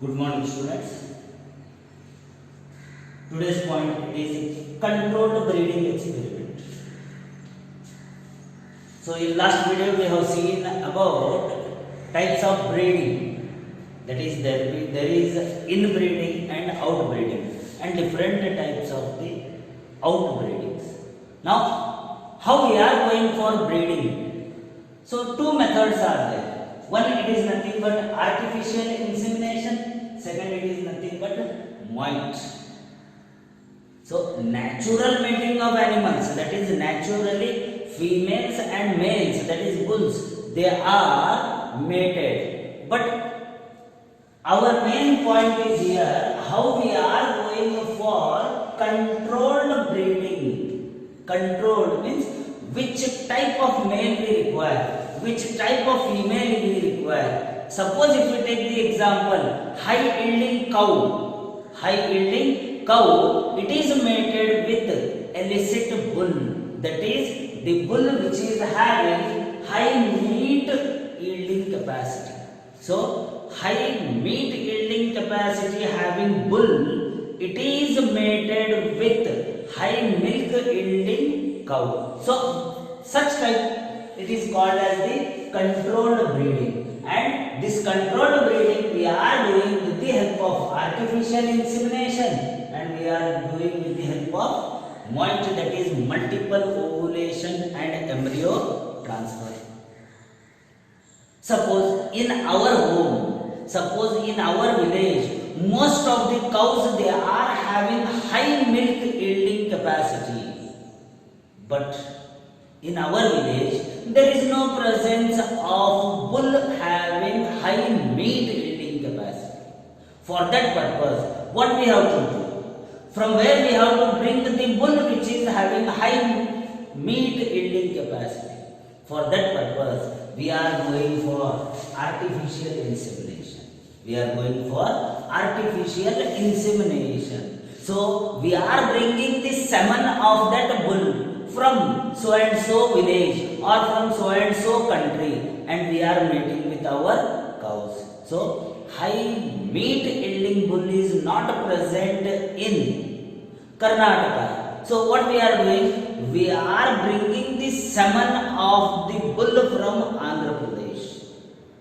Good morning, students. Today's point is controlled breeding experiment. So in last video we have seen about types of breeding. That is there is inbreeding and outbreeding and different types of the outbreedings. Now how we are going for breeding? So two methods are there. One, it is nothing but artificial insemination. Second, it is nothing but moit. So natural mating of animals, that is naturally females and males, that is bulls, they are mated. But our main point is here how we are going for controlled breeding. Controlled means which type of male we require, which type of female we require. Suppose if we take the example, high yielding cow, it is mated with illicit bull, that is the bull which is having high meat yielding capacity. So high meat yielding capacity having bull, it is mated with high milk yielding cow. So such type it is called as the controlled breeding, and this controlled breeding we are doing with the help of artificial insemination, and we are doing with the help of moit, that is multiple ovulation and embryo transfer. Suppose in our home, suppose in our village, most of the cows they are having high milk yielding capacity, but in our village there is no presence of bull having high meat yielding capacity. For that purpose, what we have to do? From where we have to bring the bull which is having high meat yielding capacity? For that purpose, we are going for artificial insemination. We are going for artificial insemination. So we are bringing the semen of that bull from so and so village or from so and so country, and we are mating with our cows. So high meat yielding bull is not present in Karnataka. So what we are doing? We are bringing the semen of the bull from Andhra Pradesh.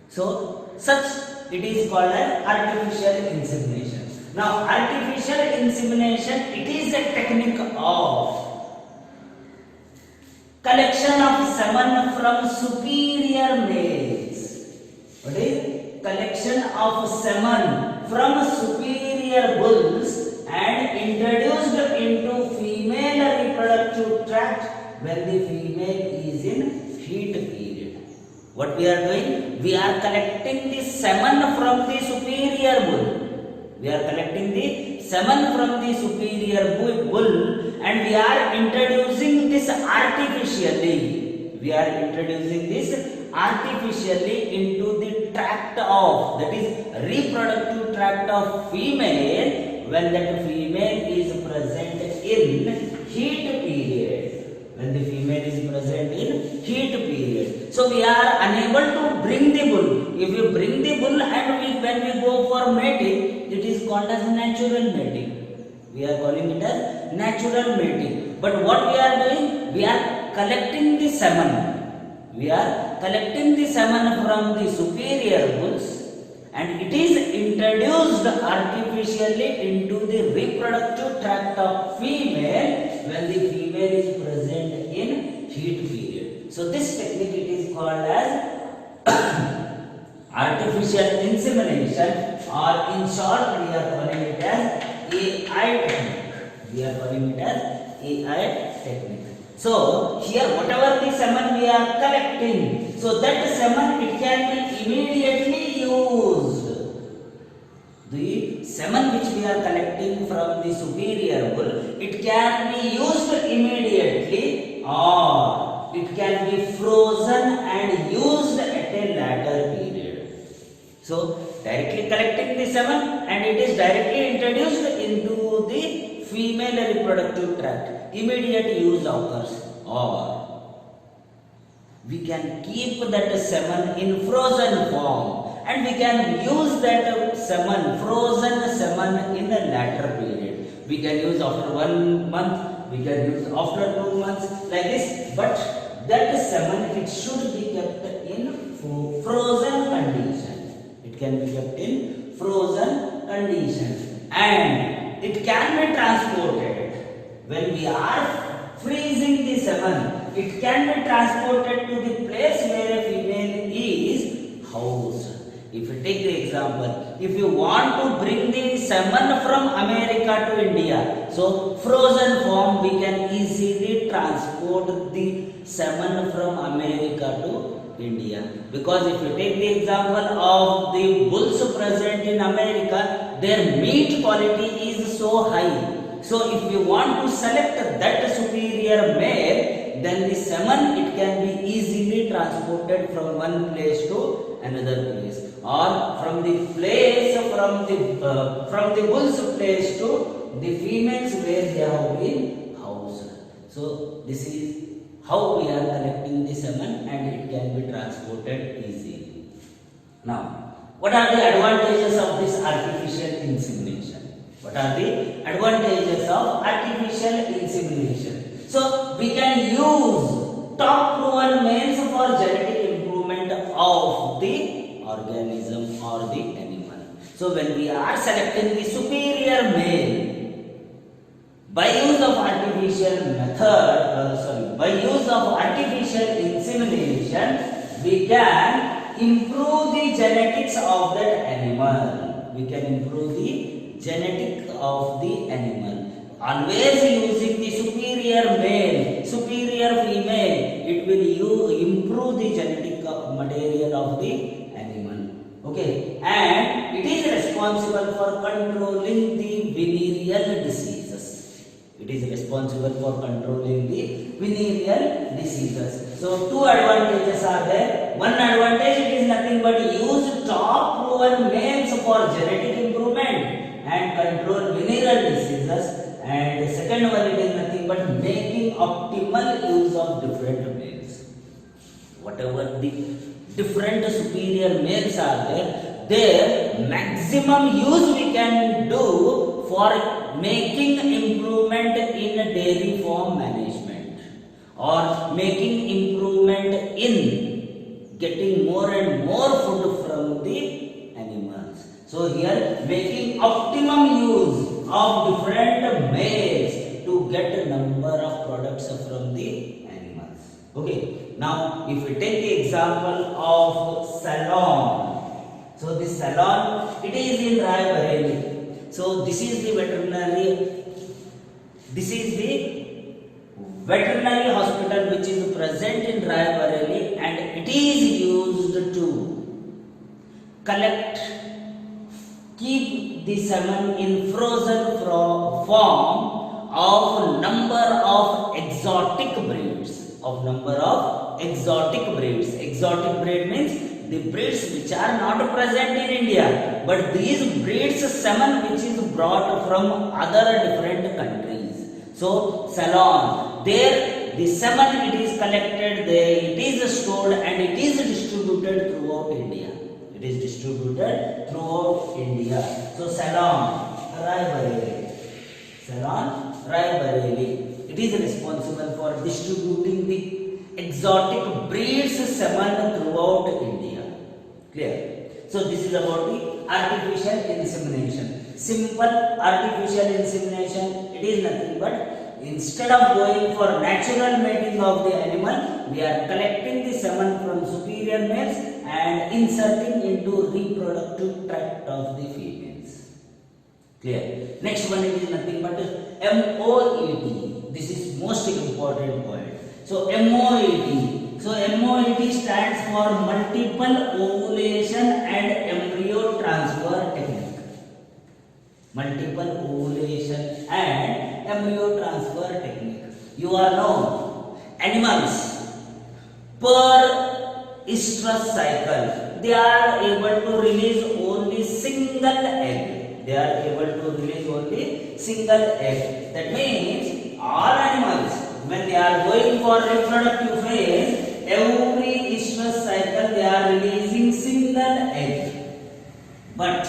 So such it is called as artificial insemination. Now artificial insemination, it is a technique of collection of semen from superior males. What is? Collection of semen from superior bulls and introduced into female reproductive tract when the female is in heat period. What we are doing? We are collecting the semen from the superior bull. We are collecting the semen from the superior bull, and we are introducing this artificially. We are introducing this artificially into the tract of, that is reproductive tract of female when that female is present in heat period. When the female is present in heat period. So we are unable to bring the bull. If we bring the bull and when we go for mating, it is called as natural mating. We are calling it as natural mating. But what we are doing? We are collecting the semen. We are collecting the semen from the superior bulls, and it is introduced artificially into the reproductive tract of female when the female is present in heat period. So this technique it is called as artificial insemination, or in short we are calling it as AI technique. We are calling it as AI technique. So here whatever the semen we are collecting, so that semen it can be immediately used. The semen which we are collecting from the superior bull, it can be used immediately, or it can be frozen and used at a later period. So directly collecting the semen and it is directly introduced into the female reproductive tract, immediate use occurs. Or we can keep that semen in frozen form and we can use that semen, frozen semen in a later period. We can use after 1 month, we can use after 2 months, like this. But that semen, it should be kept in frozen condition. It can be kept in frozen condition, and it can be transported. When we are freezing the semen, it can be transported to the place where a female is housed. If you take the example, if you want to bring the semen from America to India, so frozen form, we can easily transport the semen from America to India. Because if you take the example of the bulls present in America, their meat quality is so high. So if you want to select that superior male, then the semen, it can be easily transported from one place to another place, or from the place from the bull's place to the females where they have been housed. So this is how we are collecting the semen, and it can be transported easily. Now, what are the advantages of this artificial insemination? What are the advantages of artificial insemination? So we can use top proven males for genetic improvement of the organism or the animal. So when we are selecting the superior male, by use of artificial insemination, we can improve the genetics of that animal. We can improve the genetic of the animal. Always using the superior male, superior female, it will improve the genetic material of the animal. Okay, and it is responsible for controlling the venereal diseases. It is responsible for controlling the venereal diseases. So two advantages are there. One advantage, it is nothing but use top proven males for genetic improvement and control venereal diseases. And the second one, it is nothing but making optimal use of different males. Whatever the different superior males are there, their maximum use we can do for making improvement in dairy farm management, or making improvement in getting more and more food from the animals. So here, making optimum use of different males to get a number of products from the animals. Okay, now if we take the example of salon. So this salon, it is in Raebareli. So this is the veterinary hospital which is present in Raebareli, and it is used to keep the semen in frozen form of number of exotic breeds. Exotic breed means the breeds which are not present in India, but these breeds semen which is brought from other different countries. So Ceylon, there the semen, it is collected there, it is stored, and it is distributed throughout India. So Ceylon, Raebareli, it is responsible for distributing the exotic breeds semen throughout India. Clear? So this is about the artificial insemination. Simple artificial insemination, it is nothing but instead of going for natural mating of the animal, we are collecting the semen from superior males and inserting into reproductive tract of the females. Clear? Next one is nothing but MOET. This is most important point. So MOET. So MOET stands for multiple ovulation and embryo transfer technique. You are known, animals per estrus cycle, they are able to release only single egg. That means all animals, when they are going for reproductive phase, every estrus cycle they are releasing single egg. But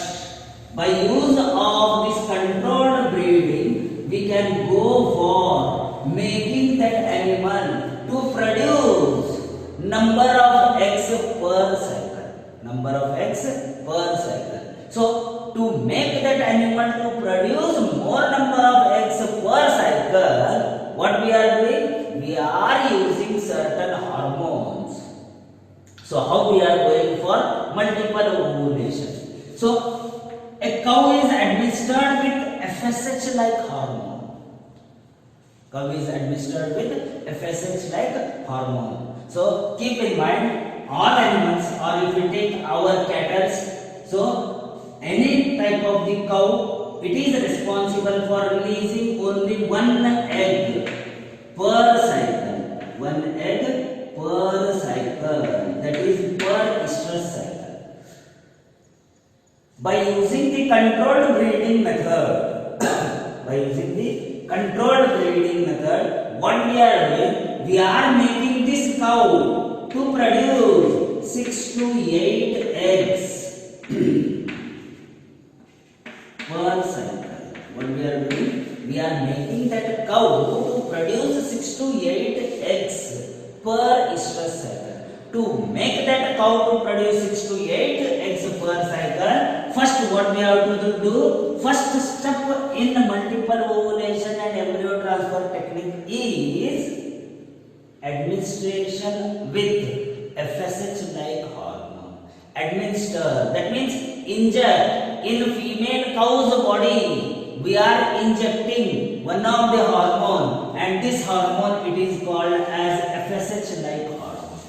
by use of this controlled breeding, we can go for making that animal to produce number of eggs per cycle. Number of eggs per cycle. So to make that animal to produce more number of eggs per cycle, what we are doing? We are using certain hormones. So how we are going for multiple ovulation? So a cow is administered with FSH like hormone. Cow is administered with FSH like hormone. So keep in mind, all animals, or if we take our cattle, so any type of the cow, it is responsible for releasing only one egg per cycle. One egg per cycle, that is per estrus cycle. By using the controlled breeding method, what we are doing? We are making this cow to produce 6 to 8 eggs per cycle. What we are doing? We are making that cow to produce 6 to 8 eggs per estrus cycle. To make that cow to produce 6 to 8 eggs per cycle, first what we have to do? First step in multiple ovulation and embryo transfer technique is administration with FSH like hormone. Administer, that means inject in female cow's body. We are injecting one of the hormone, and this hormone it is called as FSH like hormone.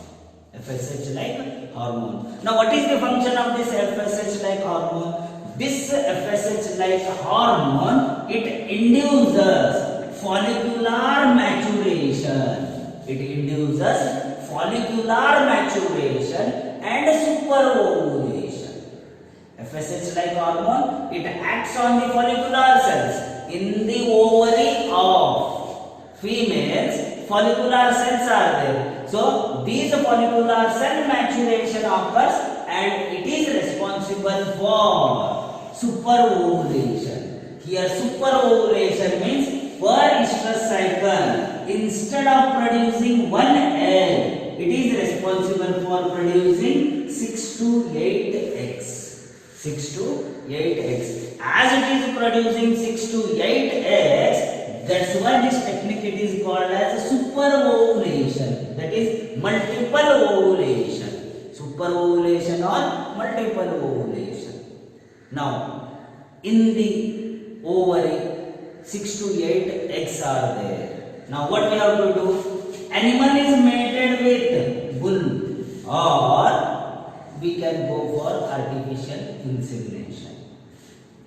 FSH like hormone. Now what is the function of this FSH like hormone? This FSH like hormone, it induces follicular maturation. It induces follicular maturation and superovulation. FSH like hormone, it acts on the follicular cells in the ovary of females. Follicular cells are there. So these follicular cell maturation occurs, and it is responsible for superovulation. Here superovulation means per estrus cycle, instead of producing one egg, it is responsible for producing 6 to 8 eggs. 6 to 8 eggs. As it is producing 6 to 8 eggs, that's why this technique it is called as superovulation. That is multiple ovulation. Superovulation or multiple ovulation. Now, in the ovary, 6 to 8 eggs are there. Now, what we have to do? Animal is mated with bull, or we can go for artificial insemination.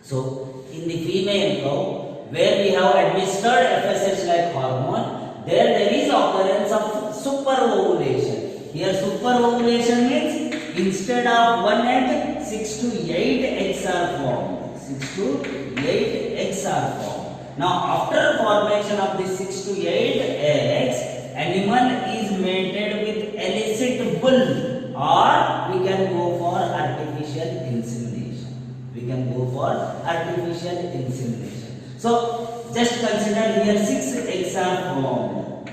So, in the female cow, where we have administered FSH like hormone, there is occurrence of superovulation. Here superovulation means instead of one egg, 6 to 8 eggs are formed. 6 to 8 eggs are formed. Now after formation of the 6 to 8 eggs, animal is mated with illicit bull, or we can go for artificial insemination. We can go for artificial insemination. So just consider here 6 eggs are formed.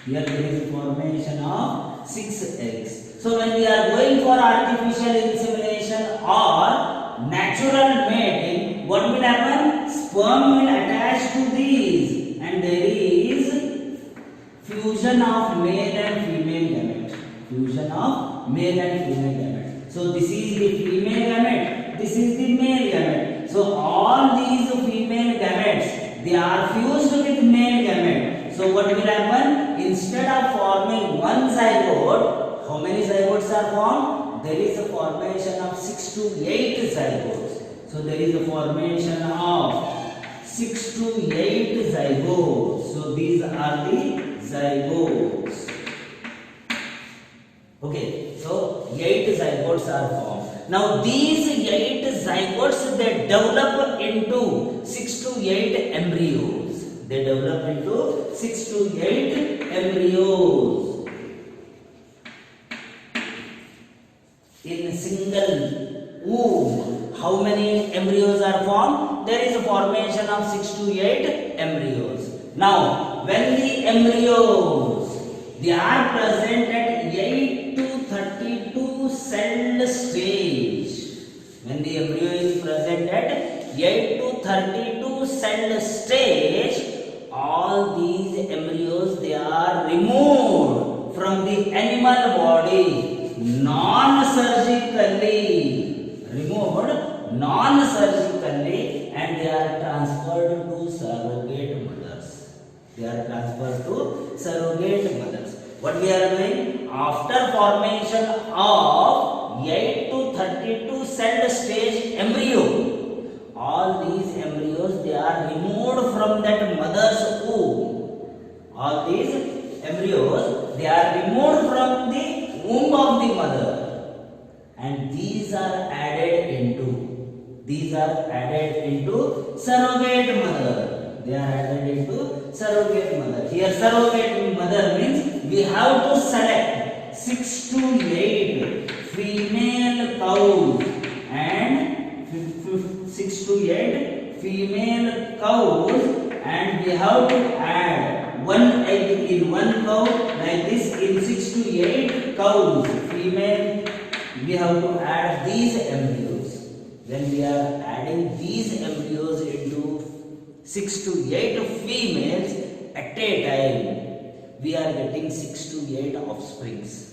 Here there is formation of 6 eggs. So when we are going for artificial insemination or natural mating, what will happen? Sperm will attach to these, and there is fusion of male and female gamete. Fusion of male and female gamete. So this is the female gamete, this is the male gamete. So all these female gametes, they are fused with male gamete. So what will happen? Instead of forming one zygote, how many zygotes are formed? There is a formation of 6 to 8 zygotes. So there is a formation of 6 to 8 zygotes. So these are the zygotes. Okay, so 8 zygotes are formed. Now these 8 zygotes, they develop into 6 to 8 embryos. They develop into 6 to 8 embryos in single womb. formation of 6 to 8 embryos. Now, when the embryos, they are present at 8 to 32 cell stage. When the embryo is present at 8 to 32 cell stage, all these embryos, they are removed from the animal body non-surgically, and they are transferred to surrogate mothers. What we are doing? After formation of 8 to 32 cell stage embryo, all these embryos, they are removed from that mother's womb. All these embryos, they are removed from the womb of the mother, and these are added into surrogate mother. They are added into surrogate mother. Here surrogate mother means we have to select 6 to 8 female cows and 6 to 8 female cows, and we have to add one egg in one cow, like this. In 6 to 8 cows female, we have to add these embryos. When we are adding these embryos into 6 to 8 females at a time, we are getting 6 to 8 offsprings.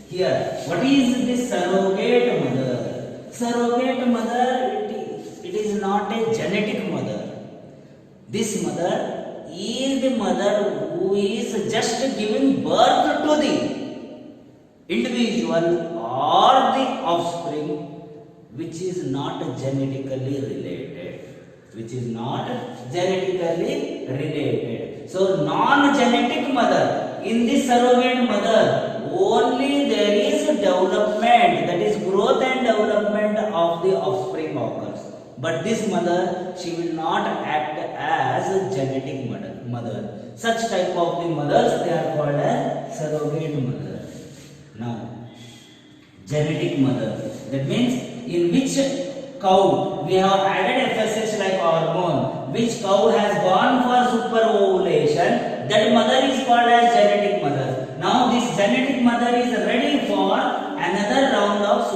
Here, what is this surrogate mother? Surrogate mother, it is not a genetic mother. This mother is the mother who is just giving birth to the individual or the offspring which is not genetically related. So non-genetic mother, in this surrogate mother, only there is development, that is growth and development of the offspring occurs. But this mother, she will not act as a genetic mother. Such type of the mothers, they are called as surrogate mother. Now, genetic mother, that means in which cow we have added FSH like hormone, which cow has gone for superovulation, that mother is called as genetic mother. Now this genetic mother is ready for another round of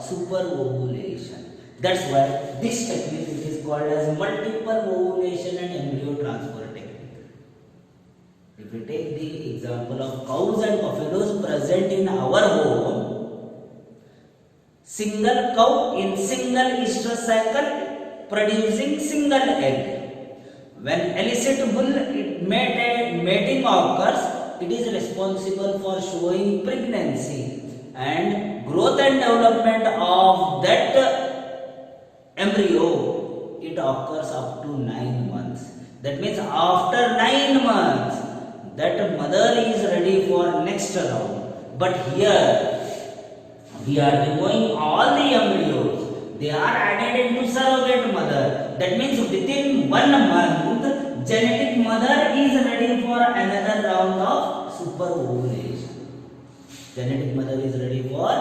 superovulation. That's why this technique is called as multiple ovulation and embryo transfer technique. If we take the example of cows and buffaloes present in our home, single cow in single estrous cycle producing single egg. When illicit bull mating occurs, it is responsible for showing pregnancy, and growth and development of that embryo, it occurs up to 9 months. That means after 9 months, that mother is ready for next round. But here we are removing all the embryos. They are added into surrogate mother. That means within 1 month, genetic mother is ready for another round of superovulation. Genetic mother is ready for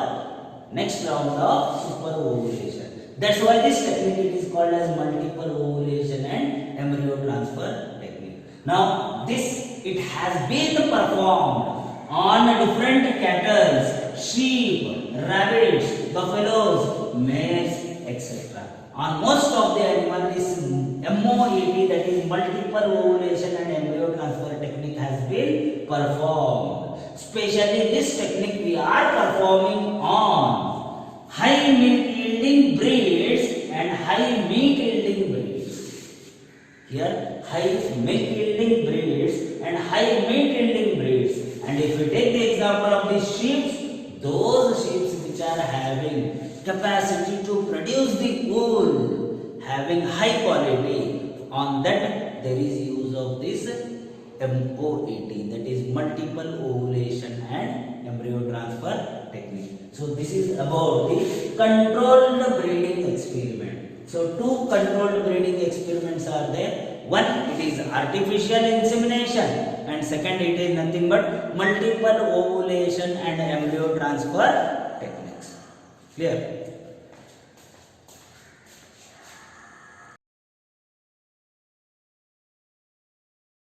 next round of superovulation. That's why this technique is called as multiple ovulation and embryo transfer technique. Now this, it has been performed on different cattle, sheep, rabbits, buffaloes, mares, etc. On most of the animals, this MOET, that is multiple ovulation and embryo transfer technique, has been performed. Especially this technique we are performing on high milk yielding breeds and high meat yielding breeds. Here, high milk yielding breeds and high meat yielding breeds. And if we take the example of the sheep, those sheep which are having capacity to produce the wool, having high quality, on that there is use of this MOET, that is multiple ovulation and embryo transfer technique. So this is about the controlled breeding experiment. So two controlled breeding experiments are there. One, it is artificial insemination, and second, it is nothing but multiple ovulation and embryo transfer techniques. Clear?